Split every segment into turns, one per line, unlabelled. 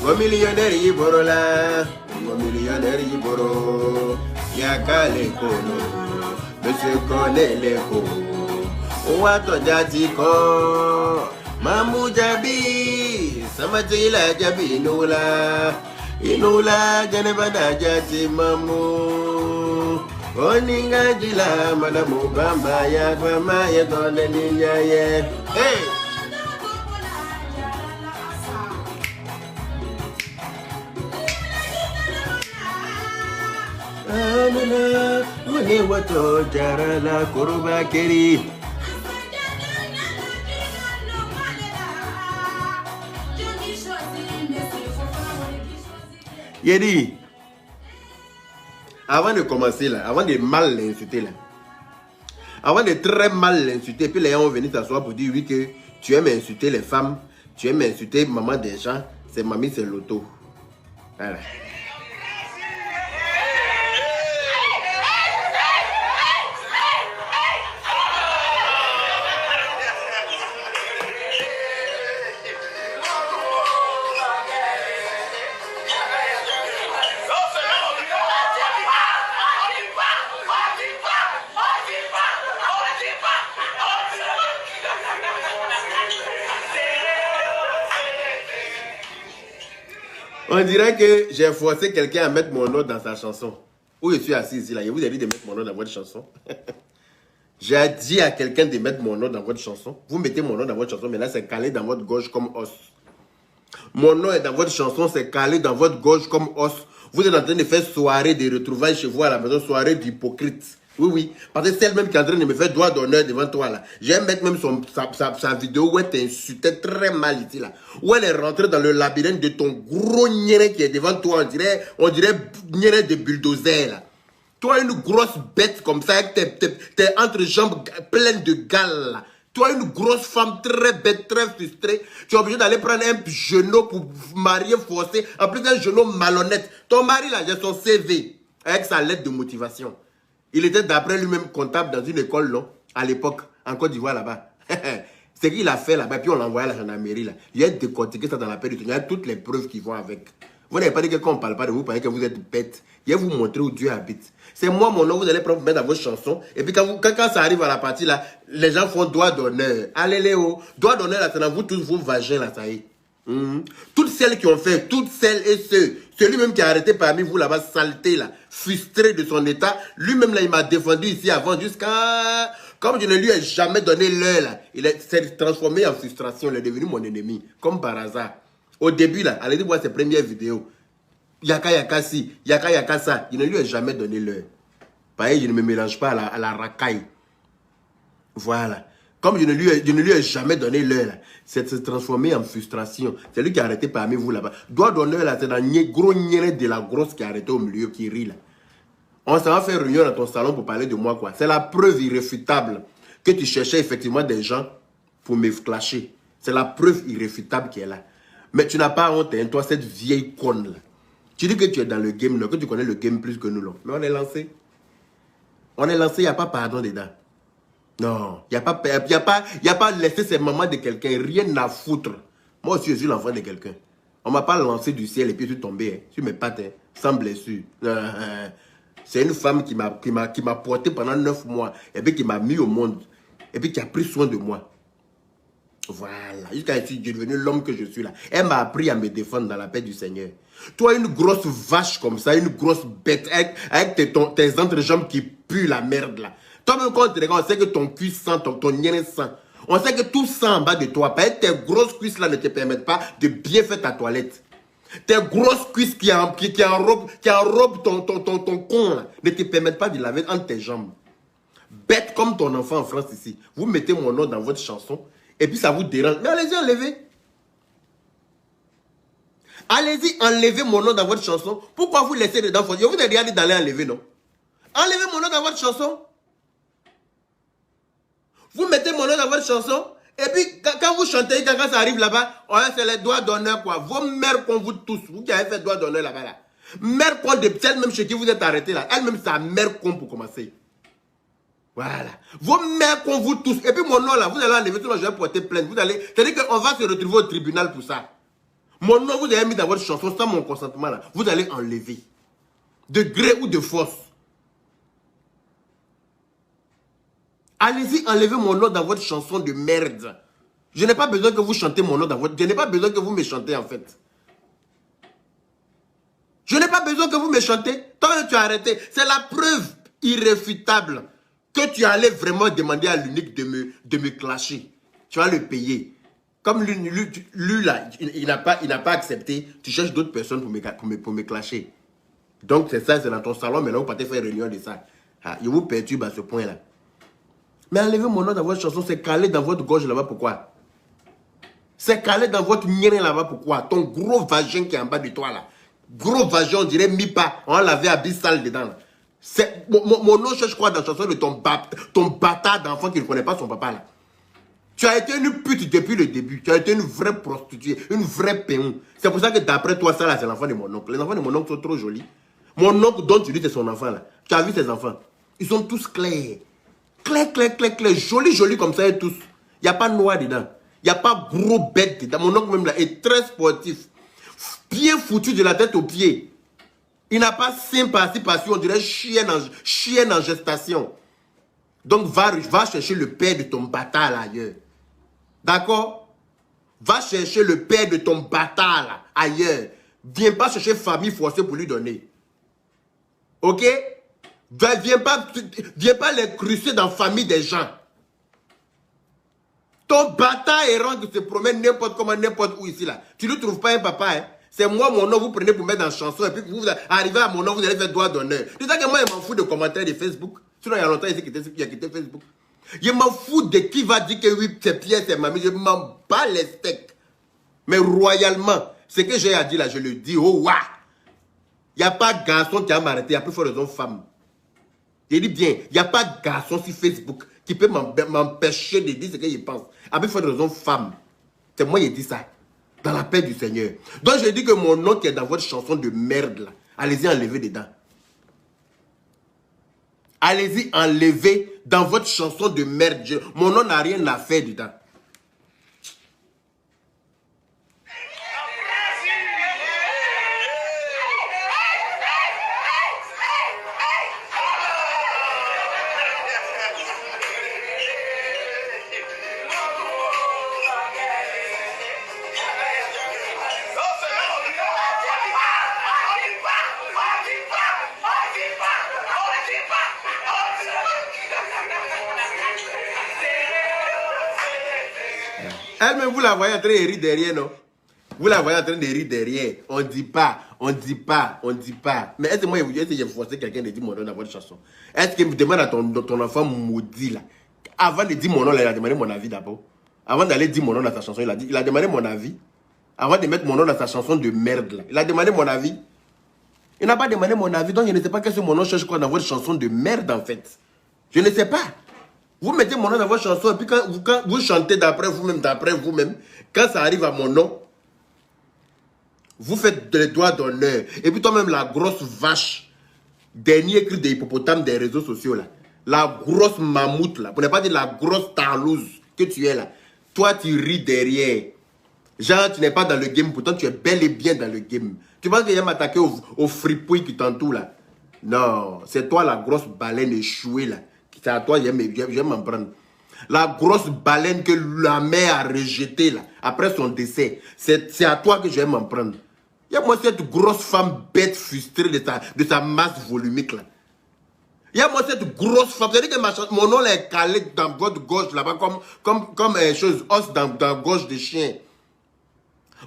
Mon millionnaire Iboro là, mon millionnaire Iboro, Yaka l'écolo, monsieur connaît l'écho. Ouato Jatiko, Mamou Jabi, Samatila Jabi Inula, Janebada Jati Mamou. Oninga Jila, Madame Obama, Yakwama, Yatone Ninja, hey! Yedi, avant de commencer là, avant de mal l'insulter là, avant de très mal l'insulter, puis les gens vont venir s'asseoir pour dire oui que tu aimes insulter les femmes, tu aimes insulter maman des gens, c'est mamie, c'est l'auto. Voilà. On dirait que j'ai forcé quelqu'un à mettre mon nom dans sa chanson. Où je suis assis ici, là. Je vous ai dit de mettre mon nom dans votre chanson. J'ai dit à quelqu'un de mettre mon nom dans votre chanson. Vous mettez mon nom dans votre chanson, mais là, c'est calé dans votre gorge comme os. Mon nom est dans votre chanson, c'est calé dans votre gorge comme os. Vous êtes en train de faire soirée de retrouvailles chez vous à la maison, soirée d'hypocrite. Oui, oui. Parce que c'est elle-même qui est en train de me faire doigt d'honneur devant toi, là. Je vais mettre même sa vidéo où elle t'insultait très mal ici, là. Où elle est rentrée dans le labyrinthe de ton gros niéré qui est devant toi. On dirait niéré de bulldozer, là. Toi, une grosse bête comme ça, avec tes entrejambes pleines de gales, là. Toi, une grosse femme très bête, très frustrée. Tu es obligé d'aller prendre un genou pour marier forcé. En plus, un genou malhonnête. Ton mari, là, j'ai son CV avec sa lettre de motivation. Il était d'après lui-même comptable dans une école, non, à l'époque, en Côte d'Ivoire, là-bas. C'est qu'il a fait là-bas, puis on l'a envoyé à la gendarmerie, là. Il a décortiqué ça dans la paix du temps. Il y a toutes les preuves qui vont avec. Vous n'avez pas dit que quand on ne parle pas de vous, vous parlez que vous êtes bête. Il va vous montrer où Dieu habite. C'est moi, mon nom, vous allez prendre mettre dans vos chansons. Et puis quand ça arrive à la partie, là, les gens font doigt d'honneur. Allez, Léo. Doigt d'honneur, là, c'est dans vous tous vos vagins, là, ça y est. Toutes celles qui ont fait, toutes celles et ceux, celui-même qui a arrêté parmi vous là-bas, saleté là, frustré de son état, lui-même là, il m'a défendu ici avant jusqu'à... Comme je ne lui ai jamais donné l'heure là, il s'est transformé en frustration, il est devenu mon ennemi, comme par hasard. Au début là, allez voir ses premières vidéos, yaka si, yaka ça, je ne lui ai jamais donné l'heure. Pareil, je ne me mélange pas à la racaille. Voilà. Comme je ne lui ai jamais donné l'heure, c'est se transformer en frustration. C'est lui qui a arrêté parmi vous là-bas. Doigt d'honneur là, c'est dans le gros niéré de la grosse qui a arrêté au milieu, qui rit là. On s'en va faire réunion dans ton salon pour parler de moi quoi. C'est la preuve irréfutable que tu cherchais effectivement des gens pour me clasher. C'est la preuve irréfutable qui est là. Mais tu n'as pas honte, hein, toi, cette vieille conne là. Tu dis que tu es dans le game, là, que tu connais le game plus que nous là. Mais on est lancé. On est lancé, il n'y a pas pardon dedans. Non, il n'y a pas laisser ses mamans de quelqu'un, rien à foutre. Moi aussi, je suis l'enfant de quelqu'un. On ne m'a pas lancé du ciel et puis je suis tombé hein, sur mes pattes, hein, sans blessure. C'est une femme qui m'a porté pendant 9 mois et puis qui m'a mis au monde et puis qui a pris soin de moi. Voilà, jusqu'à ce que je suis devenu l'homme que je suis là. Elle m'a appris à me défendre dans la paix du Seigneur. Toi, une grosse vache comme ça, une grosse bête avec tes entrejambes qui puent la merde là. Toi-même, quand on te regarde, on sait que ton cul sent, ton nien sent. On sait que tout sent en bas de toi. Parce que tes grosses cuisses là ne te permettent pas de bien faire ta toilette. Tes grosses cuisses qui enrobent ton con là, ne te permettent pas de laver entre tes jambes. Bête comme ton enfant en France ici. Vous mettez mon nom dans votre chanson et puis ça vous dérange. Mais allez-y, enlevez. Allez-y, enlevez mon nom dans votre chanson. Pourquoi vous laissez dedans? Je vous ai déjà dit d'aller enlever, non? Enlevez mon nom dans votre chanson. Vous mettez mon nom dans votre chanson, et puis quand vous chantez, quand ça arrive là-bas, c'est les doigts d'honneur quoi. Vos mères qu'on vous tous, vous qui avez fait doigts d'honneur là-bas là. Mère con de celle même chez qui vous êtes arrêté là, elle-même sa mère con pour commencer. Voilà. Vos mères qu'on vous tous, et puis mon nom là, vous allez enlever tout le monde, je vais porter plainte. Vous allez, c'est-à-dire qu'on va se retrouver au tribunal pour ça. Mon nom, vous avez mis dans votre chanson, sans mon consentement là, vous allez enlever. De gré ou de force. Allez-y, enlevez mon nom dans votre chanson de merde. Je n'ai pas besoin que vous chantez mon nom dans votre... Je n'ai pas besoin que vous me chantez en fait. Je n'ai pas besoin que vous me chantez. Tant que tu as arrêté, c'est la preuve irréfutable que tu allais vraiment demander à l'unique de me clasher. Tu vas le payer. Comme lui là, il n'a pas accepté, tu cherches d'autres personnes pour me clasher. Donc c'est ça, c'est dans ton salon, maintenant vous partez faire une réunion de ça. Ah, il vous perturbe à ce point-là. Mais enlevez mon nom dans votre chanson, c'est calé dans votre gorge là-bas, pourquoi? C'est calé dans votre mirin là-bas, pourquoi? Ton gros vagin qui est en bas de toi là. Gros vagin, on dirait mi-pas, on l'avait abyssal dedans là. Mon nom, je crois, dans la chanson de ton bâtard d'enfant qui ne connaît pas son papa là. Tu as été une pute depuis le début. Tu as été une vraie prostituée, une vraie péon. C'est pour ça que d'après toi, ça là, c'est l'enfant de mon oncle. Les enfants de mon oncle sont trop jolis. Mon oncle dont tu dis c'est son enfant là. Tu as vu ses enfants? Ils sont tous clairs. Clair, clair, clair, clair. Jolis, jolis comme ça et tous. Il n'y a pas de noir dedans. Il n'y a pas gros bête dedans. Mon oncle même là est très sportif. Bien foutu de la tête aux pieds. Il n'a pas sympathie parce qu'on dirait chienne en gestation. Donc va chercher le père de ton bâtard là ailleurs. D'accord? Va chercher le père de ton bâtard là ailleurs. Viens pas chercher famille forcée pour lui donner. Ok? Viens pas les crucer dans la famille des gens. Ton bâtard errant qui se promène n'importe comment, n'importe où ici là. Tu ne trouves pas un papa, hein? C'est moi, mon nom, vous prenez pour mettre dans la chanson et puis vous arrivez à mon nom, vous allez faire droit d'honneur. C'est ça que moi, je m'en fous de commentaires de Facebook. Sinon, il y a longtemps ici qui a quitté Facebook. Je m'en fous de qui va dire que oui, c'est Pierre, c'est mamie. Je m'en bats les steaks. Mais royalement, ce que j'ai à dire là, je le dis. Oh, waouh! Il n'y a pas de garçon qui a m'arrêter, il y a plus fort raison femme. Je dis bien, il n'y a pas de garçon sur Facebook qui peut m'empêcher de dire ce qu'il pense. À plus forte raison femme. C'est moi qui dis ça. Dans la paix du Seigneur. Donc je dis que mon nom qui est dans votre chanson de merde là, allez-y enlever dedans. Allez-y enlever dans votre chanson de merde. Mon nom n'a rien à faire dedans. Elle-même, vous la voyez en train de rire derrière, non? Vous la voyez en train de rire derrière. On dit pas, on dit pas, on dit pas. Mais est-ce que moi, j'ai forcé quelqu'un de dire mon nom dans votre chanson? Est-ce que vous demandez à ton enfant maudit, là, avant de dire mon nom, là, il a demandé mon avis d'abord. Avant d'aller dire mon nom dans sa chanson, il a demandé mon avis. Avant de mettre mon nom dans sa chanson de merde, là, il a demandé mon avis. Il n'a pas demandé mon avis, donc je ne sais pas qu'est-ce que mon nom cherche quoi dans votre chanson de merde, en fait. Je ne sais pas. Vous mettez mon nom dans votre chanson et puis quand vous chantez d'après vous-même, quand ça arrive à mon nom, vous faites des doigts d'honneur. Et puis toi-même, la grosse vache, dernier cri des hippopotames des réseaux sociaux, là, la grosse mammouth, là, pour ne pas dire la grosse tarlouse que tu es là, toi tu ris derrière. Genre, tu n'es pas dans le game, pourtant tu es bel et bien dans le game. Tu penses qu'il va m'attaquer au fripouille qui t'entoure là? Non, c'est toi la grosse baleine échouée là. C'est à toi, j'aime m'en prendre. La grosse baleine que la mère a rejetée là, après son décès, c'est à toi que je vais m'en prendre. Il y a moi cette grosse femme bête frustrée de sa masse volumique là. Il y a moi cette grosse femme, c'est-à-dire que mon nom là est calé dans votre gorge là-bas comme chose, os dans la gorge de chien.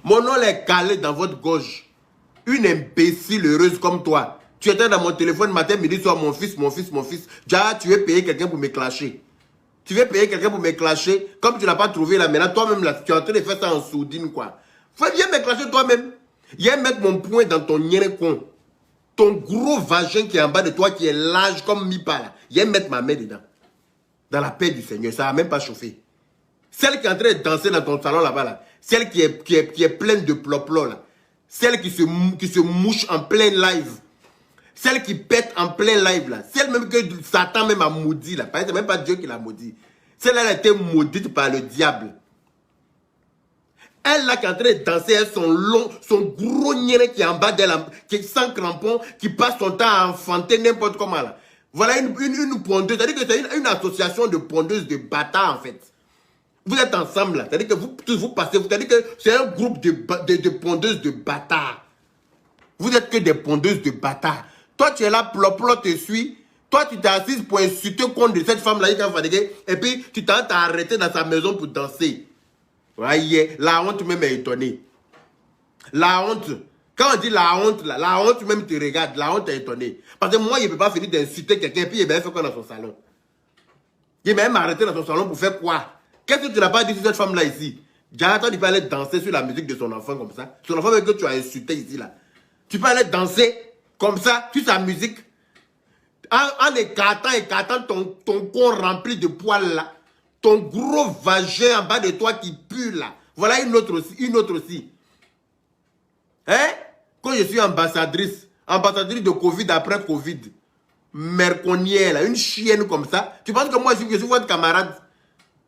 Mon nom là est calé dans votre gorge. Une imbécile heureuse comme toi. Tu étais dans mon téléphone matin, midi, soir, mon fils. Déjà, tu veux payer quelqu'un pour me clasher. Tu veux payer quelqu'un pour me clasher. Comme tu n'as pas trouvé là, maintenant, toi-même, là, tu es en train de faire ça en sourdine, quoi. Viens me clasher toi-même. Viens mettre mon poing dans ton con. Ton gros vagin qui est en bas de toi, qui est large comme mi-pas, là. Viens mettre ma main dedans. Dans la paix du Seigneur. Ça n'a même pas chauffé. Celle qui est en train de danser dans ton salon là-bas, là. Celle qui est pleine de plop-plop, là. Celle qui se mouche en plein live. Celle qui pète en plein live là. Celle même que Satan même a maudit là. C'est même pas Dieu qui l'a maudit. Celle-là a été maudite par le diable. Elle là qui est en train de danser, elle, son gros niais qui est en bas d'elle, qui est sans crampon, qui passe son temps à enfanter n'importe comment là. Voilà une pondeuse, c'est-à-dire que c'est une association de pondeuses de bâtards en fait. Vous êtes ensemble là, c'est-à-dire que vous passez, c'est-à-dire que c'est un groupe de pondeuses de bâtards. Vous n'êtes que des pondeuses de bâtards. Toi tu es là, plop, te suis. Toi tu t'es assise pour insulter contre cette femme là qui est fatiguée, et puis tu t'as arrêté dans sa maison pour danser. Voyez, la honte même est étonnée. La honte. Quand on dit la honte, là, la honte même te regarde. La honte est étonnée. Parce que moi, il ne peut pas finir d'insulter quelqu'un et puis il va faire quoi dans son salon. Il va même arrêter dans son salon pour faire quoi? Qu'est-ce que tu n'as pas dit sur cette femme-là ici? Jonathan, tu peux aller danser sur la musique de son enfant comme ça. Son enfant que tu as insulté ici, là. Tu peux aller danser comme ça sur sa musique. En écartant ton corps rempli de poils, là. Ton gros vagin en bas de toi qui pue là. Voilà une autre aussi. Hein? Quand je suis ambassadrice de Covid après Covid, merconnière là, une chienne comme ça, tu penses que moi je suis votre camarade?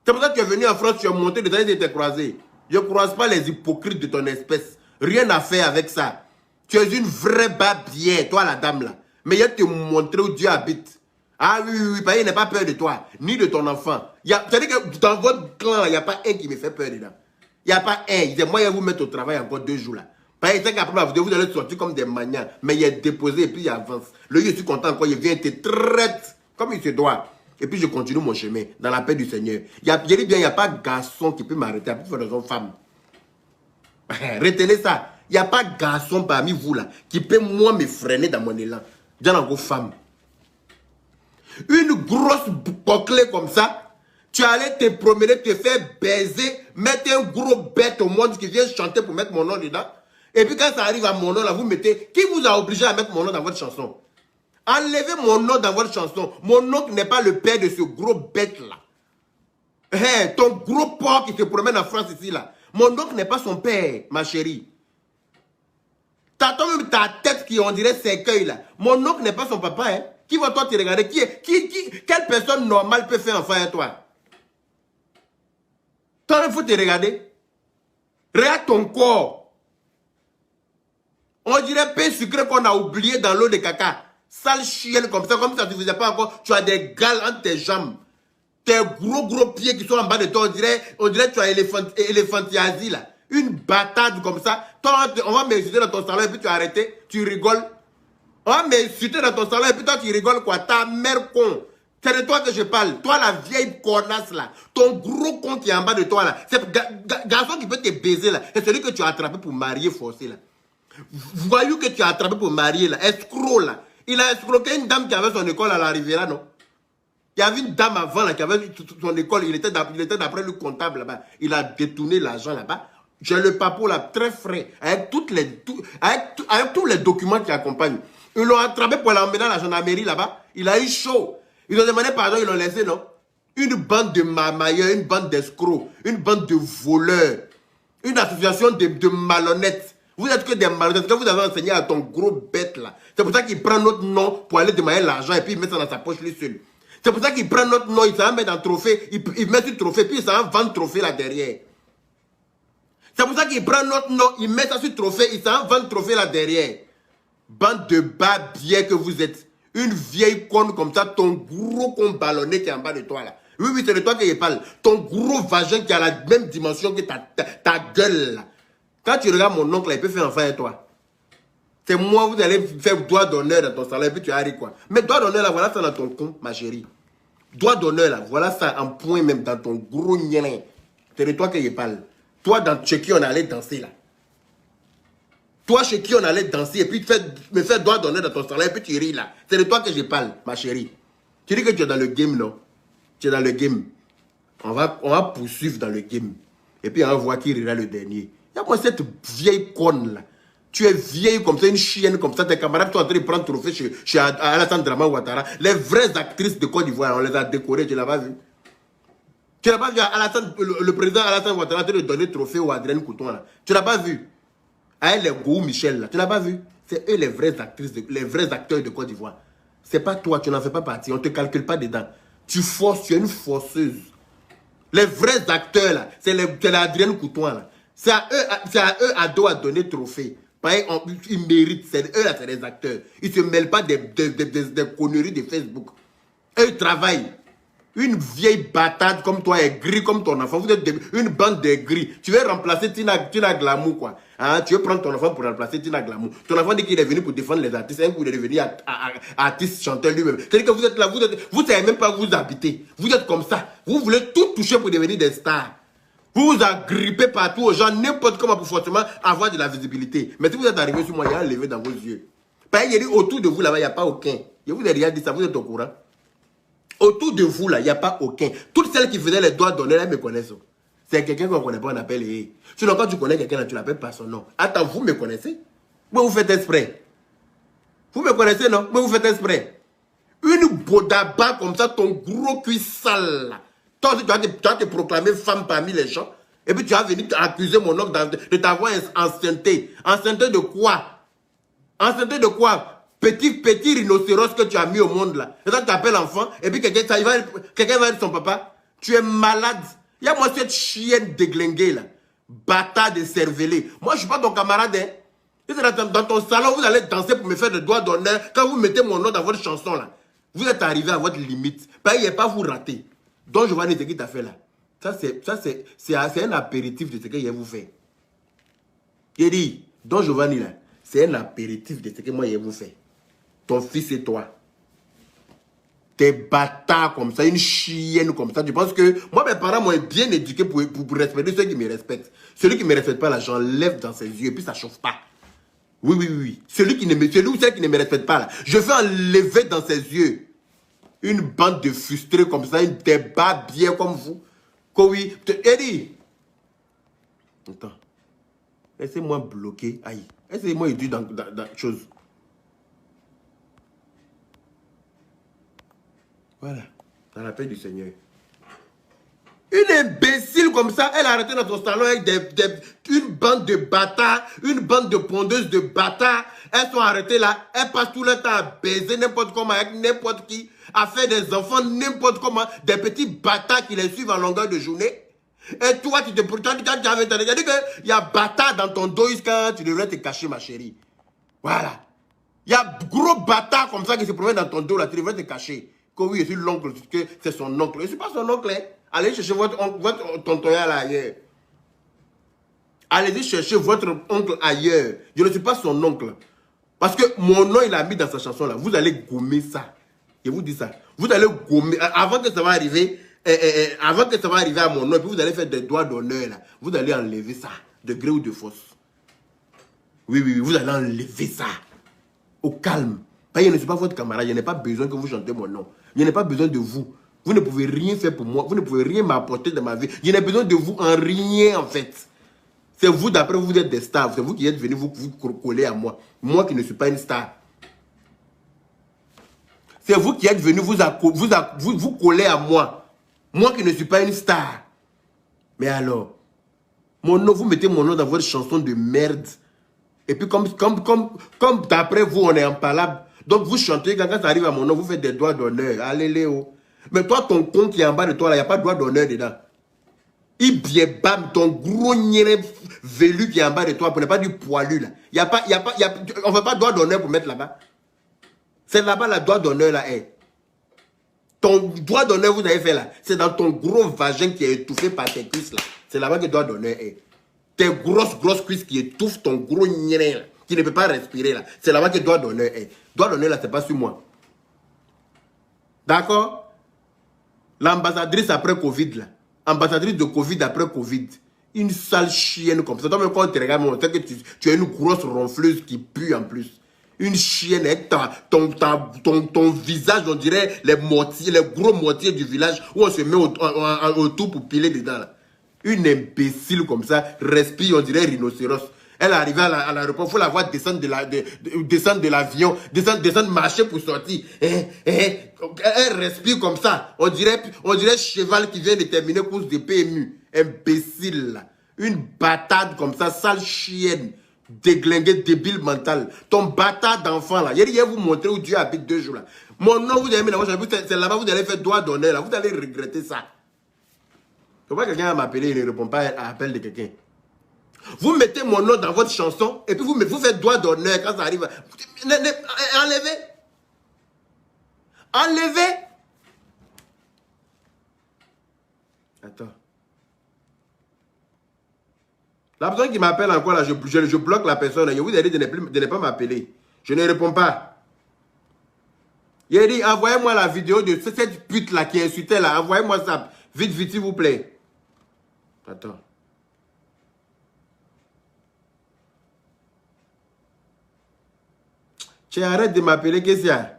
C'est pour ça que tu es venu en France, tu es monté des années de te croiser. Je ne croise pas les hypocrites de ton espèce. Rien à faire avec ça. Tu es une vraie babière, toi la dame là. Mais je vais te montrer où Dieu habite. Ah oui, il n'a pas peur de toi, ni de ton enfant. C'est-à-dire que dans votre clan, il n'y a pas un qui me fait peur dedans. Il n'y a pas un. Il dit, moi, je vais vous mettre au travail encore 2 jours là. Parce que qu'après, vous allez sortir comme des manias. Mais il est déposé et puis il avance. Le je suis content encore, il vient te traite comme il se doit. Et puis je continue mon chemin dans la paix du Seigneur. Je dis bien, il n'y a pas de garçon qui peut m'arrêter. À plus de raison, femme. Retenez ça. Il n'y a pas de garçon parmi vous là qui peut moi me freiner dans mon élan. J'en ai encore femme. Une grosse bouclée comme ça, tu allais te promener, te faire baiser, mettre un gros bête au monde qui vient chanter pour mettre mon nom dedans. Et puis quand ça arrive à mon nom, là, vous mettez... Qui vous a obligé à mettre mon nom dans votre chanson? Enlevez mon nom dans votre chanson. Mon nom n'est pas le père de ce gros bête-là. Hey, ton gros porc qui se promène en France ici, là. Mon oncle n'est pas son père, ma chérie. T'as même ta tête qui, on dirait, cercueil, là. Mon oncle n'est pas son papa, hein. Qui va toi te regarder? Quelle personne normale peut faire enfant à toi? Toi, il faut te regarder. Regarde ton corps. On dirait pain sucré qu'on a oublié dans l'eau de caca. Sale chienne comme ça ne te faisait pas encore. Tu as des gales entre tes jambes. Tes gros pieds qui sont en bas de toi. On dirait que tu as éléphantiasie là. Une bâtarde comme ça. Toi, on va m'insulter dans ton salon et puis tu as arrêté. Tu rigoles. On va m'insulter dans ton salon et puis toi tu rigoles quoi? Ta mère con. C'est de toi que je parle. Toi la vieille connasse là. Ton gros con qui est en bas de toi là. C'est garçon qui peut te baiser là. C'est celui que tu as attrapé pour marier forcé là. Voyou que tu as attrapé pour marier là. Escroc là. Il a escroqué une dame qui avait son école à la Riviera, non? Il y avait une dame avant là qui avait son école. Il était d'après le comptable là-bas. Il a détourné l'argent là-bas. J'ai le papo là très frais. Avec tous les documents qui accompagnent. Ils l'ont attrapé pour l'emmener dans la gendarmerie là-bas. Il a eu chaud. Ils ont demandé pardon, ils l'ont laissé, non? Une bande de mamailleurs, une bande d'escrocs, une bande de voleurs, une association de malhonnêtes. Vous êtes que des malhonnêtes. Quand vous avez enseigné à ton gros bête là, c'est pour ça qu'il prend notre nom pour aller demander l'argent et puis il met ça dans sa poche lui seul. C'est pour ça qu'il prend notre nom, il s'en met dans le trophée, il met sur le trophée, puis il s'en vend le trophée là derrière. C'est pour ça qu'il prend notre nom, il met ça sur le trophée, il s'en vend le trophée là derrière. Bande de babiers que vous êtes. Une vieille conne comme ça, ton gros con ballonné qui est en bas de toi là. Oui, c'est de toi que je parle. Ton gros vagin qui a la même dimension que ta gueule là. Quand tu regardes mon oncle là, il peut faire enfant à toi. C'est moi, vous allez faire doigt d'honneur dans ton salon et puis tu arrives quoi. Mais doigt d'honneur là, voilà ça dans ton con, ma chérie. Doigt d'honneur là, voilà ça en point même dans ton gros nien. C'est de toi que je parle. Toi, chez qui on allait danser là. Toi, chez qui on allait danser et puis me faire doigt d'honneur dans ton salon et puis tu ris là. C'est de toi que je parle, ma chérie. Tu dis que tu es dans le game, non? Tu es dans le game. On va poursuivre dans le game. Et puis on va voir qui rira le dernier. Il y a moi cette vieille conne là. Tu es vieille comme ça, une chienne comme ça. Tes camarades sont en train de prendre trophée chez Alassane Draman Ouattara. Les vraies actrices de Côte d'Ivoire, on les a décorées. Tu l'as pas vu? Tu n'as pas vu le président Alassane Ouattara en train de donner trophée au Adrien Couton là. Tu l'as pas vu? Avec les Gou Michel là. Tu l'as pas vu? C'est eux les vraies actrices, les vrais acteurs de Côte d'Ivoire. C'est pas toi, tu n'en fais pas partie. On ne te calcule pas dedans. Tu forces, tu es une forceuse. Les vrais acteurs là, c'est l'Adrien Couton là. C'est à eux à doit donner trophée. Pareil, ils méritent, c'est eux là, c'est les acteurs. Ils ne se mêlent pas des conneries de Facebook. Eux, ils travaillent. Une vieille bâtarde comme toi est gris comme ton enfant. Vous êtes une bande de gris. Tu veux remplacer Tina Glamour, quoi. Hein? Tu veux prendre ton enfant pour remplacer Tina Glamour. Ton enfant dit qu'il est venu pour défendre les artistes. Un coup, il est devenu artiste, chanteur lui-même. C'est-à-dire que vous êtes là, vous ne savez même pas où vous habitez. Vous êtes comme ça. Vous voulez tout toucher pour devenir des stars. Vous vous agrippez partout aux gens, n'importe comment pour forcément avoir de la visibilité. Mais si vous êtes arrivé sur moi, il y a un levé dans vos yeux. Pareil, il y a dit autour de vous là-bas, il n'y a pas aucun. Je vous ai déjà dit ça, vous êtes au courant. Autour de vous, là, il n'y a pas aucun. Toutes celles qui faisaient les doigts d'honneur, elles me connaissent. C'est quelqu'un qu'on ne connaît pas, on appelle les. Sinon, quand tu connais quelqu'un, tu ne l'appelles pas son nom. Attends, vous me connaissez? Moi, vous faites exprès. Vous me connaissez, non? Moi, vous faites exprès. Une bodaba comme ça, ton gros cul sale, là. Toi, tu vas te proclamer femme parmi les gens. Et puis, tu vas venir accuser mon oncle de t'avoir enceinté. Enceinté de quoi? Enceinté de quoi? Petit rhinocéros que tu as mis au monde là. Et ça, tu t'appelles enfant. Et puis quelqu'un va dire son papa. Tu es malade. Il y a moi cette chienne déglinguée là. Bâtard de cervelé. Moi, je ne suis pas ton camarade. Hein. Dans ton salon, vous allez danser pour me faire des doigts d'honneur. Quand vous mettez mon nom dans votre chanson là. Vous êtes arrivé à votre limite. Il n'y a pas vous rater. Donc, je vois ce qu'il t'a fait là. Ça, c'est un apéritif de ce qu'il vous fait. Il dit, Don Giovanni là, c'est un apéritif de ce que moi je vous fais. Ton fils et toi. T'es bâtard comme ça, une chienne comme ça. Tu penses que moi, mes parents m'ont bien éduqué pour respecter ceux qui me respectent. Celui qui ne me respecte pas là, j'enlève dans ses yeux et puis ça ne chauffe pas. Oui. Celui ou celle qui ne me respecte pas là, je vais enlever dans ses yeux. Une bande de frustrés comme ça, une débat bien comme vous. Oui, Eddie. Attends. Laissez-moi bloquer. Aïe. Laissez-moi aider dans chose. Voilà. Dans la paix du Seigneur. Une imbécile comme ça, elle a arrêté dans son salon avec une bande de bâtards, une bande de pondeuses de bâtards. Elles sont arrêtées là. Elles passent tout le temps à baiser n'importe comment avec n'importe qui, à faire des enfants n'importe comment, des petits bâtards qui les suivent en longueur de journée. Et toi, tu te pourtant, tu avais dit qu'il y a bâtard dans ton dos quand tu devrais te cacher, ma chérie. Voilà. Il y a gros bâtard comme ça qui se promène dans ton dos là, tu devrais te cacher. Que oui, je suis l'oncle, que c'est son oncle. Je ne suis pas son oncle. Hein. Allez chercher votre tonton là ailleurs. Allez chercher votre oncle ailleurs. Je ne suis pas son oncle. Parce que mon nom, il a mis dans sa chanson là. Vous allez gommer ça. Je vous dis ça. Vous allez gommer. Avant que ça va arriver, à mon nom, et puis vous allez faire des doigts d'honneur là. Vous allez enlever ça. De gré ou de force. Oui, vous allez enlever ça. Au calme. Je ne suis pas votre camarade. Je n'ai pas besoin que vous chantez mon nom. Je n'ai pas besoin de vous. Vous ne pouvez rien faire pour moi. Vous ne pouvez rien m'apporter dans ma vie. Je n'ai besoin de vous en rien, en fait. C'est vous, d'après vous, êtes des stars. C'est vous qui êtes venus vous coller à moi. Moi qui ne suis pas une star. C'est vous qui êtes venus vous coller à moi. Moi qui ne suis pas une star. Mais alors, mon nom, vous mettez mon nom dans votre chanson de merde. Et puis comme d'après vous, on est impalable. Donc vous chantez, quand ça arrive à mon nom, vous faites des doigts d'honneur. Allez, Léo. Mais toi, ton con qui est en bas de toi, là, il n'y a pas de doigt d'honneur dedans. Il bien bam, ton gros niéré velu qui est en bas de toi, pour ne pas dire poilu, là. On ne fait pas de doigt d'honneur pour mettre là-bas. C'est là-bas la doigt d'honneur, là, est. Ton doigt d'honneur, vous avez fait là, c'est dans ton gros vagin qui est étouffé par tes cuisses, là. C'est là-bas que le doigt d'honneur est. Tes grosses cuisses qui étouffent ton gros niéré, là, qui ne peut pas respirer, là. C'est là-bas que le doigt d'honneur est. Doigt d'honneur, là, c'est pas sur moi. D'accord? L'ambassadrice après Covid, là. Ambassadrice de Covid après Covid. Une sale chienne comme ça. Toi, même quand tu regardes, on sait que tu es une grosse ronfleuse qui pue en plus. Une chienne avec ton visage, on dirait les gros mortiers du village où on se met autour pour piler dedans, là. Une imbécile comme ça, respire, on dirait rhinocéros. Elle est arrivée à l'aéroport, il faut la voir descendre de l'avion, descendre, marcher pour sortir. Elle respire comme ça. On dirait cheval qui vient de terminer course de PMU. Imbécile, là. Une bâtarde comme ça, sale chienne, déglinguée, débile mental. Ton bâtard d'enfant, là. Je vais vous montrer où Dieu habite 2 jours, là. Mon nom, vous avez mis là, c'est là-bas, vous allez faire doigt d'honneur, là. Vous allez regretter ça. Faut pas que quelqu'un va m'appeler, il ne répond pas à l'appel de quelqu'un. Vous mettez mon nom dans votre chanson et puis vous faites doigt d'honneur quand ça arrive. Enlevez. Enlevez. Attends. La personne qui m'appelle encore là, je bloque la personne. Je vous ai dit de ne pas m'appeler. Je ne réponds pas. Il a dit, envoyez-moi la vidéo de cette pute là qui insultait là. Envoyez-moi ça. Vite, vite, s'il vous plaît. Attends. Tu arrêtes de m'appeler, qu'est-ce qu'il y a?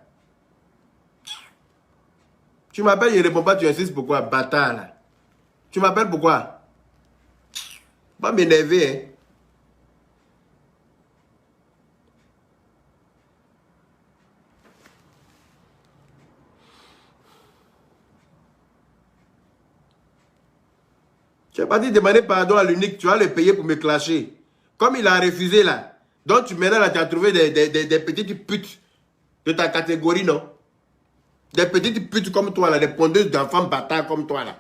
Tu m'appelles, je ne réponds pas, tu insistes pourquoi? Bâtard là. Tu m'appelles pourquoi? Pas m'énerver, hein. Tu es parti demander pardon à l'unique, tu vas le payer pour me clasher. Comme il a refusé là. Donc maintenant là, tu as trouvé des petites putes de ta catégorie, non? Des petites putes comme toi là, des pondeuses d'enfants bâtards comme toi là.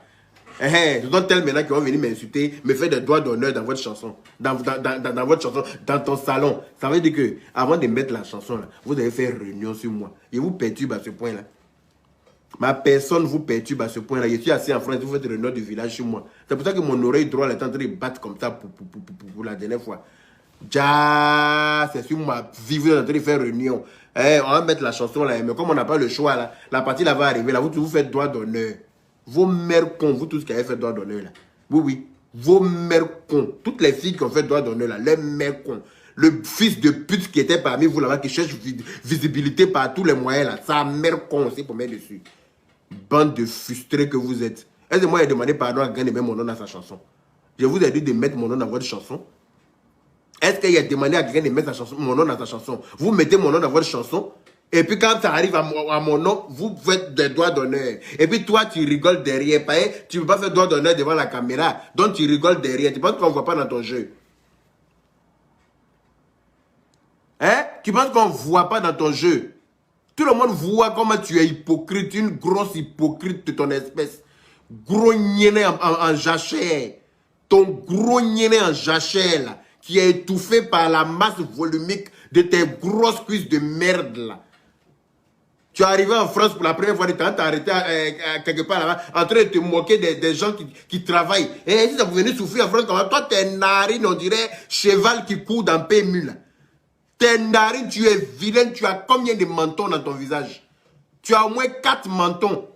Ce sont telles maintenant qui vont venir m'insulter, me faire des doigts d'honneur dans votre chanson. Dans votre chanson, dans ton salon. Ça veut dire que avant de mettre la chanson là, vous devez faire réunion sur moi. Et vous perturbe à ce point là. Ma personne vous perturbe à ce point là. Je suis assis en France, vous faites réunion du village sur moi. C'est pour ça que mon oreille droite est en train de battre comme ça pour la dernière fois. Ja, c'est sur ma vie, vous êtes en train de faire réunion. On va mettre la chanson là, mais comme on n'a pas le choix là, la partie là va arriver là, vous faites doigt d'honneur. Vos mères cons, vous tous qui avez fait doigt d'honneur là. Oui, oui. Vos mères cons. Toutes les filles qui ont fait doigt d'honneur là, les mères cons. Le fils de pute qui était parmi vous là-bas, qui cherche visibilité par tous les moyens là. Sa mère con aussi pour mettre dessus. Bande de frustrés que vous êtes. Est-ce que moi j'ai demandé pardon à quelqu'un de mettre mon nom dans sa chanson? Je vous ai dit de mettre mon nom dans votre chanson. Est-ce qu'il a demandé à quelqu'un de mettre mon nom dans sa chanson? Vous mettez mon nom dans votre chanson. Et puis quand ça arrive à mon nom, vous faites des doigts d'honneur. Et puis toi, tu rigoles derrière. Tu ne peux pas faire doigts d'honneur devant la caméra. Donc tu rigoles derrière. Tu penses qu'on ne voit pas dans ton jeu? Hein? Tu penses qu'on ne voit pas dans ton jeu? Tout le monde voit comment tu es hypocrite. Une grosse hypocrite de ton espèce. Gros niainé en jachère. Ton gros niainé en jachère là, qui est étouffé par la masse volumique de tes grosses cuisses de merde là. Tu es arrivé en France pour la première fois, tu t'es arrêté quelque part là-bas, en train de te moquer des gens qui travaillent. Et si ça vous venez souffrir en France, toi, tes narines, on dirait cheval qui court dans PMU là. Tes narines, tu es vilaine, tu as combien de mentons dans ton visage? Tu as au moins 4 mentons.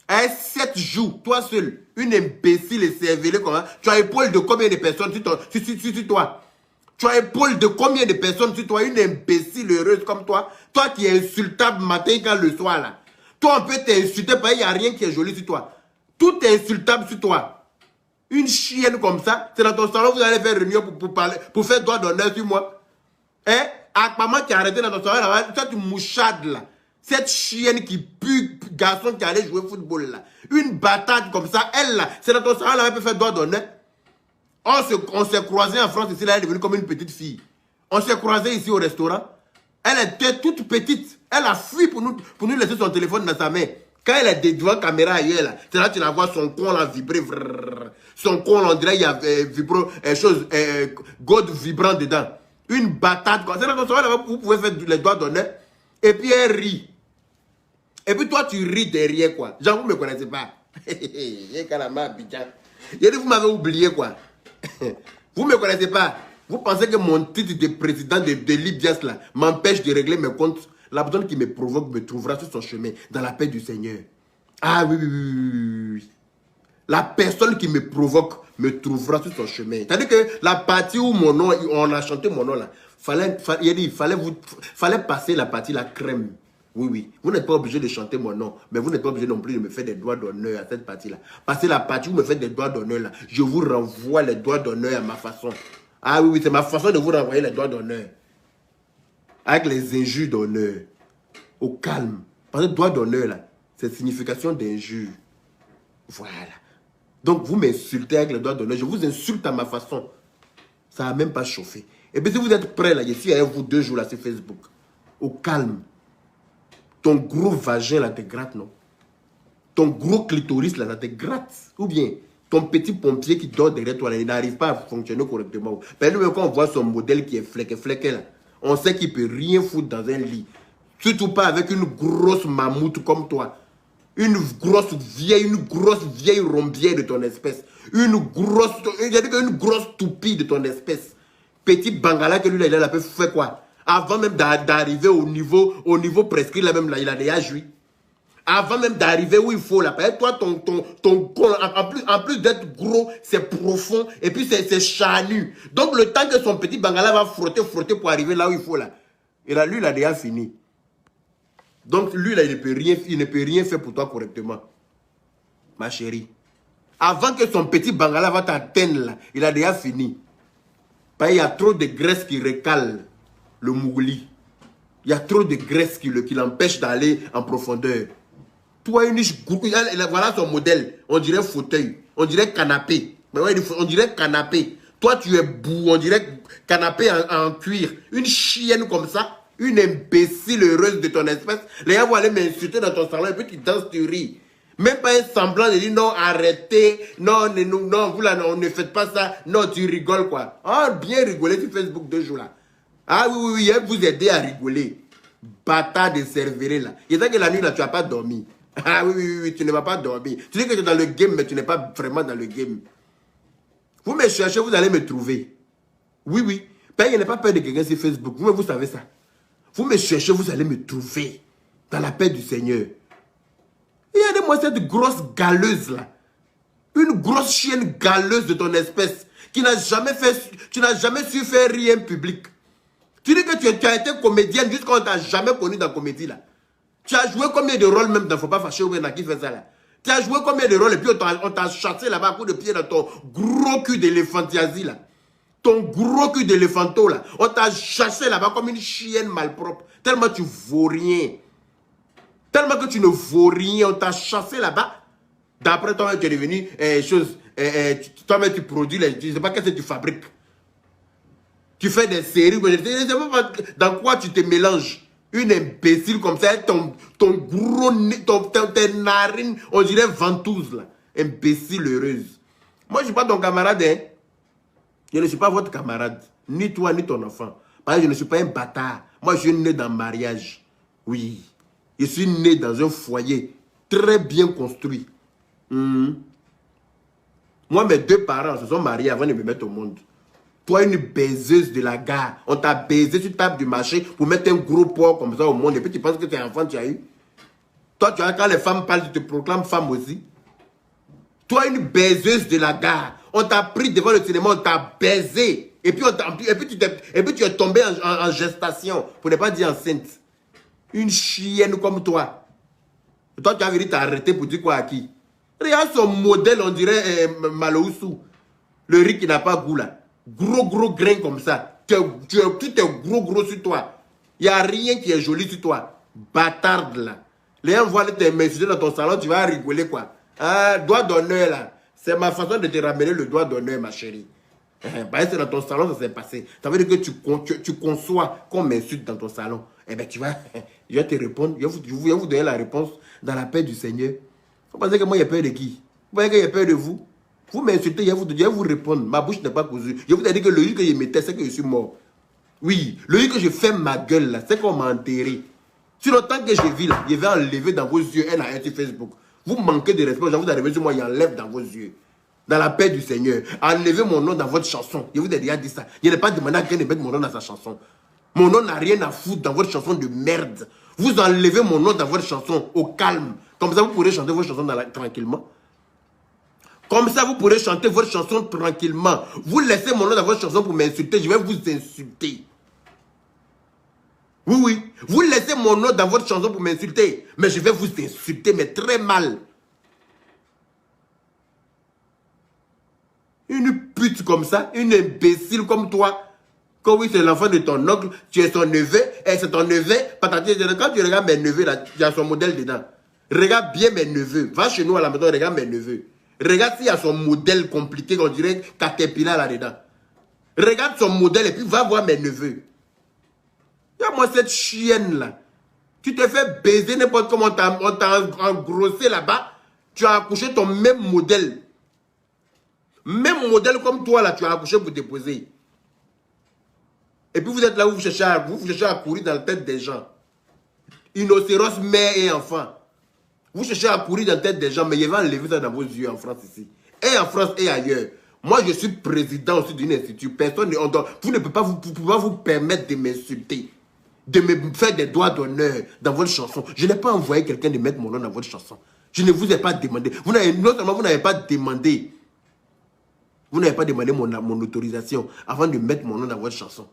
7 joues, toi seul. Une imbécile et cervelée comme ça. Tu as épaule de combien de personnes sur toi? Tu as épaule de combien de personnes sur toi? Une imbécile heureuse comme toi. Toi qui es insultable matin quand le soir là. Toi on peut t'insulter parce qu'il n'y a rien qui est joli sur toi. Tout est insultable sur toi. Une chienne comme ça, c'est dans ton salon vous allez faire réunion pour parler, pour faire doigt d'honneur sur moi. Hein? Akpama qui a arrêté dans ton salon là, toi tu mouchades là. Cette chienne qui pue, garçon qui allait jouer au football là. Une bâtarde comme ça, elle là, c'est dans ton salon là, elle peut faire doigt d'honneur. On s'est croisé en France ici, là, elle est devenue comme une petite fille. On s'est croisé ici au restaurant. Elle était toute petite. Elle a fui pour nous laisser son téléphone dans sa main. Quand elle est devant la caméra ailleurs, là, c'est là que tu la vois, son con là vibrer. Son con, on dirait il y a God vibrant dedans. Une bâtarde. C'est là que vous pouvez faire les doigts d'honneur. Et puis elle rit. Et puis toi, tu ris derrière quoi. Genre, vous ne me connaissez pas. Vous m'avez oublié quoi. Vous ne me connaissez pas. Vous pensez que mon titre de président de Libyas là m'empêche de régler mes comptes? La personne qui me provoque me trouvera sur son chemin dans la paix du Seigneur. Ah oui, oui, oui, oui, oui. La personne qui me provoque me trouvera sur son chemin. C'est-à-dire que la partie où mon nom, on a chanté mon nom là, il fallait passer la partie la crème. Oui, oui. Vous n'êtes pas obligé de chanter mon nom, mais vous n'êtes pas obligé non plus de me faire des doigts d'honneur à cette partie-là. Passez la partie où vous me faites des doigts d'honneur là, je vous renvoie les doigts d'honneur à ma façon. Ah oui, oui, c'est ma façon de vous renvoyer les doigts d'honneur. Avec les injures d'honneur. Au calme. Parce que doigt d'honneur là, c'est signification d'injure. Voilà. Donc vous m'insultez avec les doigts d'honneur, je vous insulte à ma façon. Ça n'a même pas chauffé. Et puis si vous êtes prêts là, je suis avec vous 2 jours là sur Facebook. Au calme. Ton gros vagin là te gratte, non? Ton gros clitoris là te gratte. Ou bien, ton petit pompier qui dort derrière toi, là, il n'arrive pas à fonctionner correctement. Mais nous, quand on voit son modèle qui est flequé là, on sait qu'il ne peut rien foutre dans un lit. Surtout pas avec une grosse mammouth comme toi. Une grosse vieille rombière de ton espèce. Une grosse toupie de ton espèce. Petit bangala que lui, il a fait quoi? Avant même d'arriver au niveau prescrit, là même, là, il a déjà joui. Avant même d'arriver où il faut, là. Toi, en plus d'être gros, c'est profond. Et puis, c'est charnu. Donc, le temps que son petit bangala va frotter pour arriver là où il faut, là. Et là, lui, il a déjà fini. Donc, lui, là, il ne peut rien faire pour toi correctement. Ma chérie. Avant que son petit bangala va t'atteindre, là, il a déjà fini. Il y a trop de graisse qui recale le mougli. Il y a trop de graisse qui l'empêche d'aller en profondeur. Toi, voilà son modèle. On dirait fauteuil. On dirait canapé. On dirait canapé. Toi, tu es bout. On dirait canapé en cuir. Une chienne comme ça. Une imbécile heureuse de ton espèce. Les gens vont aller m'insulter dans ton salon et puis tu danses, tu ris. Même pas un semblant de dire non, arrêtez. Non, vous là, non, ne faites pas ça. Non, tu rigoles quoi. Ah, bien rigoler sur Facebook 2 jours là. Ah oui, il vous aider à rigoler. Bâtard de cerveré là. Il y a que la nuit là, tu n'as pas dormi. Ah oui, tu ne vas pas dormir. Tu dis que tu es dans le game, mais tu n'es pas vraiment dans le game. Vous me cherchez, vous allez me trouver. Oui. Il n'y a pas peur de quelqu'un sur Facebook. Vous savez ça. Vous me cherchez, vous allez me trouver. Dans la paix du Seigneur. Regardez-moi cette grosse galeuse là. Une grosse chienne galeuse de ton espèce. Qui n'a jamais fait, tu n'as jamais su faire rien public. Tu dis que tu as été comédienne jusqu'à on ne t'a jamais connu dans la comédie là. Tu as joué combien de rôles même dans Faut pas fâcher ou bien qui fait ça là. Tu as joué combien de rôles et puis on t'a chassé là-bas à coup de pied dans ton gros cul d'éléphantiasie là. Ton gros cul d'éléphanto là. On t'a chassé là-bas comme une chienne malpropre. Tellement tu vaux rien. Tellement que tu ne vaux rien. On t'a chassé là-bas. D'après toi, tu es devenu toi-même tu produis, je ne sais pas qu'est-ce que tu fabriques. Tu fais des séries. Je ne sais pas dans quoi tu te mélanges. Une imbécile comme ça, ton gros nez, tes narines, on dirait ventouse là. Imbécile heureuse. Moi, je ne suis pas ton camarade, hein. Je ne suis pas votre camarade. Ni toi, ni ton enfant. Parce que je ne suis pas un bâtard. Moi, je suis né dans le mariage. Oui. Je suis né dans un foyer très bien construit. Moi, mes 2 parents se sont mariés avant de me mettre au monde. Toi, une baiseuse de la gare. On t'a baisé sur table du marché pour mettre un gros porc comme ça au monde. Et puis tu penses que t'es enfant, tu as eu. Toi, quand les femmes parlent, tu te proclames femme aussi. Toi, une baiseuse de la gare. On t'a pris devant le cinéma, on t'a baisé. Et puis, tu es tombé en gestation. Pour ne pas dire enceinte. Une chienne comme toi. Et toi, tu as venu t'arrêter pour dire quoi à qui? Regarde son modèle, on dirait Maloussou. Le riz qui n'a pas goût là. Gros grain comme ça. Tout est gros sur toi. Il n'y a rien qui est joli sur toi. Bâtarde là. Les gens voient tes messieurs dans ton salon, tu vas rigoler quoi. Ah, doigt d'honneur là. C'est ma façon de te ramener le doigt d'honneur, ma chérie. C'est dans ton salon, ça s'est passé. Ça veut dire que tu conçois qu'on m'insulte dans ton salon. Eh bien, tu vas, je vais te répondre. Je vais vous donner la réponse dans la paix du Seigneur. Vous pensez que moi, j'ai peur de qui? Vous pensez que j'ai peur de vous? Vous m'insultez, je vais vous répondre. Ma bouche n'est pas cousue. Je vous ai dit que le jour que je m'étais, c'est que je suis mort. Oui, le jour que je ferme ma gueule, là, c'est qu'on m'a enterré. Sur le temps que je vis, là, je vais enlever dans vos yeux un à un sur Facebook. Vous manquez de respect, vous arrivez sur moi, il enlève dans vos yeux. Dans la paix du Seigneur. Enlevez mon nom dans votre chanson. Je vous ai déjà dit ça. Je n'ai pas demandé à quelqu'un de mettre mon nom dans sa chanson. Mon nom n'a rien à foutre dans votre chanson de merde. Vous enlevez mon nom dans votre chanson au calme. Comme ça, vous pourrez chanter votre chanson tranquillement. Comme ça, vous pourrez chanter votre chanson tranquillement. Vous laissez mon nom dans votre chanson pour m'insulter. Je vais vous insulter. Oui. Vous laissez mon nom dans votre chanson pour m'insulter. Mais je vais vous insulter, mais très mal. Une pute comme ça, une imbécile comme toi. Quand oui, c'est l'enfant de ton oncle, tu es son neveu, et c'est ton neveu. Quand tu regardes mes neveux, là, il y a son modèle dedans. Regarde bien mes neveux. Va chez nous à la maison, regarde mes neveux. Regarde s'il y a son modèle compliqué, on dirait Caterpillar là-dedans. Regarde son modèle et puis va voir mes neveux. Regarde-moi cette chienne là. Tu te fais baiser n'importe comment, on t'a engrossé là-bas. Tu as accouché ton même modèle. Même modèle comme toi, là, tu as accouché pour déposer. Et puis vous êtes là où vous cherchez à courir dans la tête des gens. Innocence, mère et enfant. Vous cherchez à courir dans la tête des gens, mais il va enlever ça dans vos yeux en France ici. Et en France et ailleurs. Moi, je suis président aussi d'une institut. Personne ne... Vous ne pouvez pas vous permettre de m'insulter. De me faire des doigts d'honneur dans votre chanson. Je n'ai pas envoyé quelqu'un de mettre mon nom dans votre chanson. Je ne vous ai pas demandé. Non seulement vous n'avez pas demandé. Vous n'avez pas demandé mon autorisation avant de mettre mon nom dans votre chanson.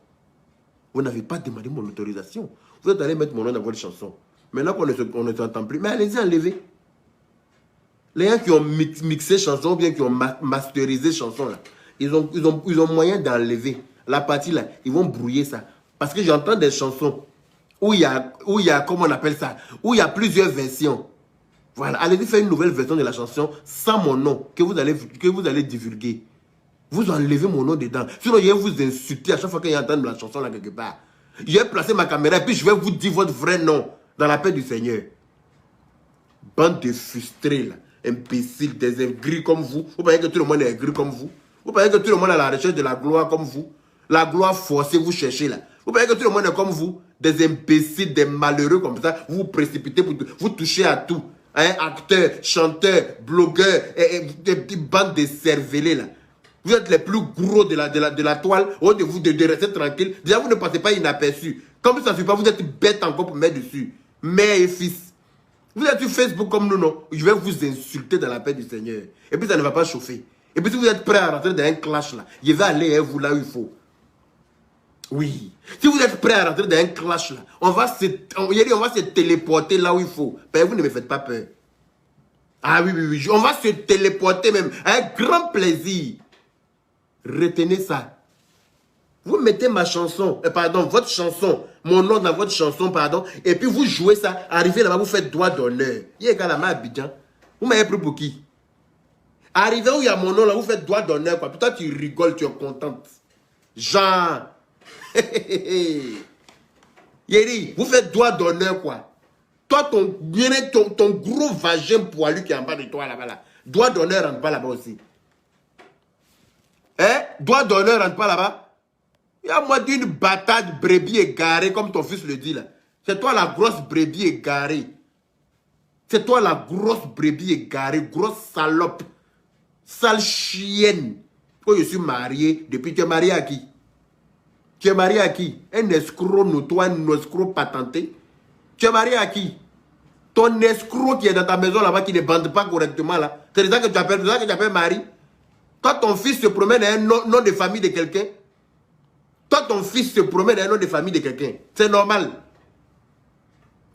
Vous n'avez pas demandé mon autorisation. Vous êtes allé mettre mon nom dans votre chanson. Maintenant qu'on ne s'entend plus, mais allez-y enlever. Les gens qui ont mixé chanson, ou bien qui ont masterisé chanson, là, ils ont moyen d'enlever. La partie là, ils vont brouiller ça. Parce que j'entends des chansons où il y a, comment on appelle ça, où il y a plusieurs versions. Voilà, allez-y faire une nouvelle version de la chanson sans mon nom, que vous allez divulguer. Vous enlevez mon nom dedans. Sinon, je vais vous insulter à chaque fois qu'il y a entendre la chanson là quelque part. Je vais placer ma caméra et puis je vais vous dire votre vrai nom dans la paix du Seigneur. Bande de frustrés là, imbéciles, des aigris comme vous. Vous pensez que tout le monde est aigri comme vous? Vous pensez que tout le monde est à la recherche de la gloire comme vous? La gloire forcée, vous cherchez là. Vous pensez que tout le monde est comme vous? Des imbéciles, des malheureux comme ça. Vous vous précipitez, vous touchez à tout. Hein? Acteurs, chanteurs, blogueurs, des petites bandes de cervelés là. Vous êtes les plus gros de la toile. Au lieu de vous de rester tranquille. Déjà, vous ne passez pas inaperçu. Comme ça ne suffit pas, vous êtes bête encore pour mettre dessus. Mère et fils. Vous êtes sur Facebook comme nous, non? Je vais vous insulter dans la paix du Seigneur. Et puis ça ne va pas chauffer. Et puis si vous êtes prêt à rentrer dans un clash là, je vais aller vous là où il faut. Oui. Si vous êtes prêt à rentrer dans un clash là, on va se téléporter là où il faut. Ben, vous ne me faites pas peur. Ah oui, oui, oui. On va se téléporter même. Un grand plaisir. Retenez ça. Vous mettez ma chanson, votre chanson, mon nom dans votre chanson, et puis vous jouez ça, arrivez là-bas, vous faites droit d'honneur. Il y a également Abidjan. Vous m'avez pris pour qui? Arrivez où il y a mon nom là, vous faites droit d'honneur, quoi. Puis toi, tu rigoles, tu es contente. Genre. Yéri, vous faites droit d'honneur, quoi. Toi, ton gros vagin poilu qui est en bas de toi là-bas, là. Droit d'honneur rentre pas là-bas aussi. Hein? Droit d'honneur rentre pas là-bas. Il y a moi d'une bataille de brebis égarée, comme ton fils le dit là. C'est toi la grosse brebis égarée. C'est toi la grosse brebis égarée, grosse salope. Sale chienne. Quand je suis marié, depuis tu es marié à qui? Tu es marié à qui? Un escroc notoire, un escroc patenté. Tu es marié à qui? Ton escroc qui est dans ta maison là-bas, qui ne bande pas correctement là. C'est ça que tu appelles mari. Quand ton fils se promène à un nom de famille de quelqu'un, toi, ton fils se promène à un nom de famille de quelqu'un. C'est normal.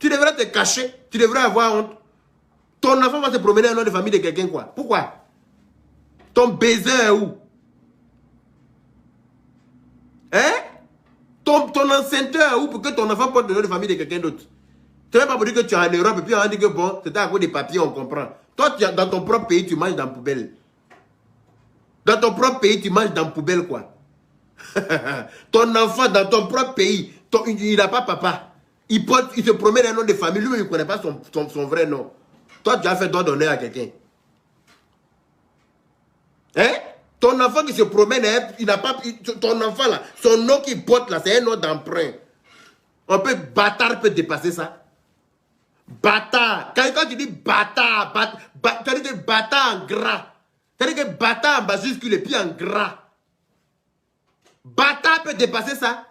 Tu devrais te cacher. Tu devrais avoir honte. Ton enfant va se promener à un nom de famille de quelqu'un, quoi. Pourquoi? Ton baiser est où? Hein? Ton enceinteur est où pour que ton enfant porte le nom de famille de quelqu'un d'autre? Tu n'as pas pour dire que tu es en Europe et puis on va dire que bon, c'est à cause des papiers, on comprend. Toi, dans ton propre pays, tu manges dans la poubelle. Dans ton propre pays, tu manges dans la poubelle, quoi. Ton enfant dans ton propre pays, il n'a pas papa. Il se promène un nom de famille, lui, il ne connaît pas son vrai nom. Toi, tu as fait droit d'honneur à quelqu'un. Hein? Ton enfant qui se promène, il n'a pas. Ton enfant là, son nom qu'il porte là, c'est un nom d'emprunt. Bâtard peut dépasser ça. Bâtard. Quand tu dis bâtard, tu dis bâtard en gras. C'est-à-dire que bâtard en majuscule et puis en gras. Bâtard peut dépasser ça.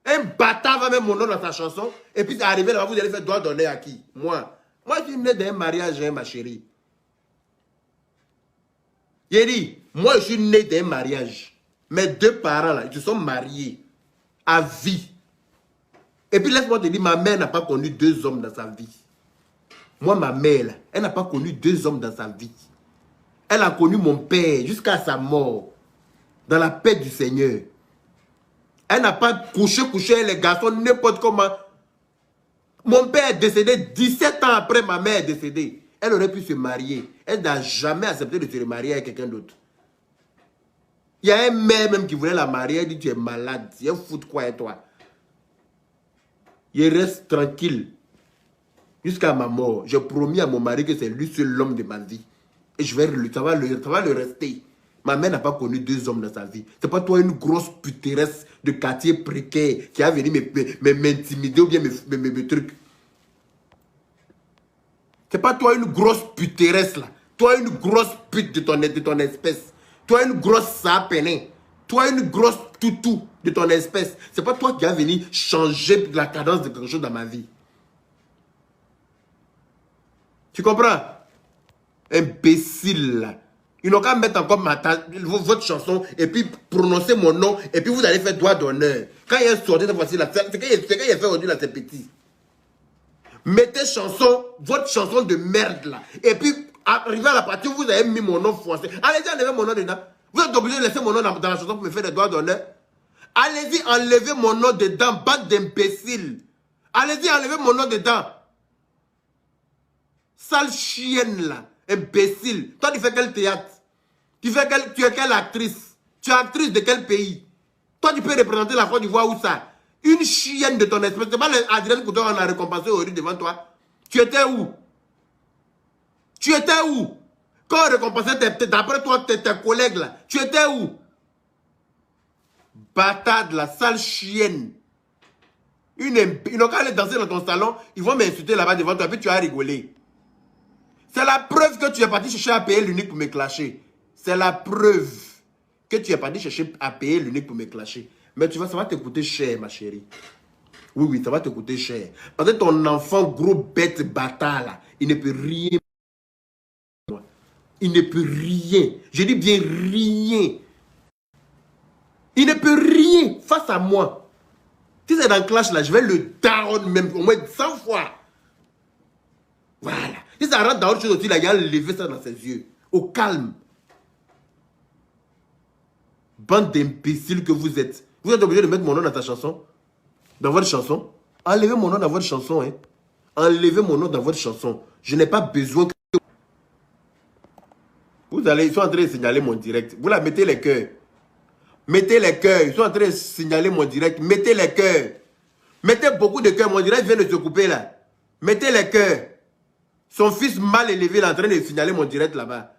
Un bâtard va mettre mon nom dans sa chanson. Et puis arrivé là, vous allez faire droit d'honneur à qui? Moi. Moi, je suis né d'un mariage, hein, ma chérie. J'ai dit, moi, je suis né d'un mariage. Mes deux parents, là, ils se sont mariés à vie. Et puis, laisse-moi te dire, ma mère n'a pas connu deux hommes dans sa vie. Moi, ma mère, là, elle n'a pas connu deux hommes dans sa vie. Elle a connu mon père jusqu'à sa mort. Dans la paix du Seigneur. Elle n'a pas couché les garçons n'importe comment. Mon père est décédé 17 ans après ma mère est décédée. Elle aurait pu se marier. Elle n'a jamais accepté de se marier avec quelqu'un d'autre. Il y a un mère même qui voulait la marier. Elle dit tu es malade. Elle fout quoi et toi? Il reste tranquille. Jusqu'à ma mort. J'ai promis à mon mari que c'est lui seul l'homme de ma vie. Et ça va le rester. Ma mère n'a pas connu 2 hommes dans sa vie. C'est pas toi une grosse puteresse de quartier précaire qui a venu m'intimider ou bien me trucs. C'est pas toi une grosse puteresse là. Toi une grosse pute de ton espèce. Toi une grosse sapéné. Toi une grosse toutou de ton espèce. C'est pas toi qui as venu changer la cadence de quelque chose dans ma vie. Tu comprends? Imbécile là. Ils n'ont qu'à mettre encore votre chanson et puis prononcer mon nom et puis vous allez faire droit d'honneur. Quand il y a sorti cette fois-ci là, c'est qu'il a fait aujourd'hui là, c'est petit. Mettez votre chanson de merde là. Et puis, arrivé à la partie où vous avez mis mon nom français. Allez-y, enlevez mon nom dedans. Vous êtes obligé de laisser mon nom dans la chanson pour me faire des droits d'honneur. Allez-y, enlevez mon nom dedans, bande d'imbéciles. Allez-y, enlevez mon nom dedans. Sale chienne là, imbécile. Toi, tu fais quel théâtre? Tu es quelle actrice? Tu es actrice de quel pays? Toi, tu peux représenter la Côte d'Ivoire où ça? Une chienne de ton espèce. C'est pas Adrien Couture qu'on a récompensé aujourd'hui devant toi. Tu étais où? Tu étais où? Quand on récompensait d'après toi tes collègues là, tu étais où? Bâtard, la sale chienne. Ils n'ont qu'à aller danser dans ton salon, ils vont m'insulter là-bas devant toi, puis tu as rigolé. C'est la preuve que tu es parti chercher à payer l'unique pour me clasher. C'est la preuve que tu es parti chercher à payer l'unique pour me clasher. Mais tu vois, ça va te coûter cher, ma chérie. Oui, oui, ça va te coûter cher. Parce que ton enfant, gros bête bâtard, là, il ne peut rien. Il ne peut rien. Je dis bien rien. Il ne peut rien face à moi. Si c'est dans le clash, là, je vais le down même au moins 100 fois. Voilà. Si ça rentre dans autre chose aussi, là, il a levé ça dans ses yeux. Au calme. Bande d'imbéciles que vous êtes. Vous êtes obligé de mettre mon nom dans ta chanson? Dans votre chanson? Enlevez mon nom dans votre chanson. Hein. Enlevez mon nom dans votre chanson. Je n'ai pas besoin que... Ils sont en train de signaler mon direct. Vous la mettez les cœurs. Mettez les cœurs. Ils sont en train de signaler mon direct. Mettez les cœurs. Mettez beaucoup de cœurs. Mon direct vient de se couper là. Mettez les cœurs. Son fils mal élevé est en train de signaler mon direct là-bas.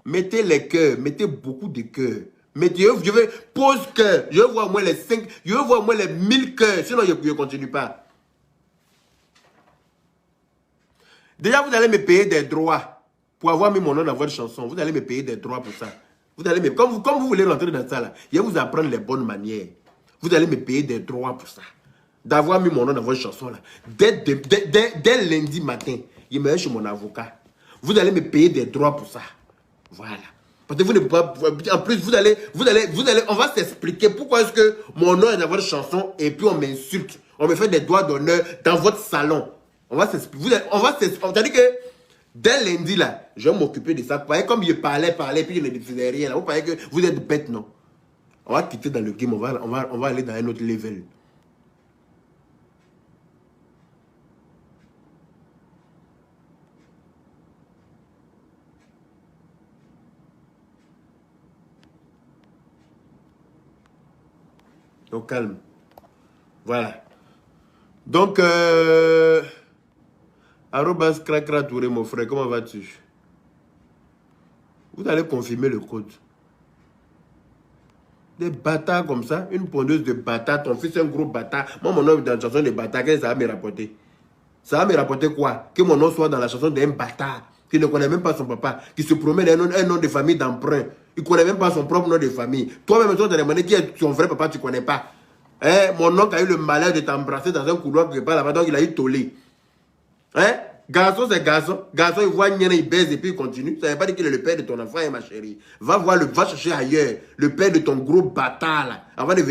Mettez les cœurs, mettez beaucoup de cœurs. Mettez, je veux pose cœur. Je veux voir au moins les 5, je veux voir au moins les 1000 cœurs. Sinon, je ne continue pas. Déjà, vous allez me payer des droits pour avoir mis mon nom dans votre chanson. Vous allez me payer des droits pour ça. Vous allez me, comme vous voulez rentrer dans ça, là, je vais vous apprendre les bonnes manières. Vous allez me payer des droits pour ça. D'avoir mis mon nom dans votre chanson. Là. Dès lundi matin, je me vais chez mon avocat. Vous allez me payer des droits pour ça. Voilà. Parce que vous ne pouvez pas... En plus, on va s'expliquer pourquoi est-ce que mon nom est dans votre chanson et puis on m'insulte. On me fait des droits d'honneur dans votre salon. On va s'expliquer. C'est-à-dire que dès lundi, là, je vais m'occuper de ça. Vous voyez, comme je parlais, puis je ne faisais rien. Là. Vous voyez que vous êtes bête, non? On va quitter dans le game. On va aller dans un autre level. Au calme. Voilà. Donc, arrobas Krakra Touré, mon frère, comment vas-tu? Vous allez confirmer le code. Des bâtards comme ça, une pondeuse de bâtards, ton fils est un gros bâtard. Moi, mon nom est dans la chanson de bâtard, qu'est-ce que ça va me rapporter? Ça va me rapporter quoi? Que mon nom soit dans la chanson d'un bâtard, qui ne connaît même pas son papa, qui se promène un nom de famille d'emprunt. Il ne connaît même pas son propre nom de famille. Toi-même, tu as demandé qui est son vrai papa, tu ne connais pas. Hein? Mon oncle a eu le malheur de t'embrasser dans un couloir quelque part là-bas, donc il a eu tollé. Hein? Garçon, c'est garçon. Garçon, il voit Nienne, il baise et puis il continue. Ça ne veut pas dire qu'il est le père de ton enfant, hein, ma chérie. Va chercher ailleurs le père de ton gros bâtard là, avant de venir.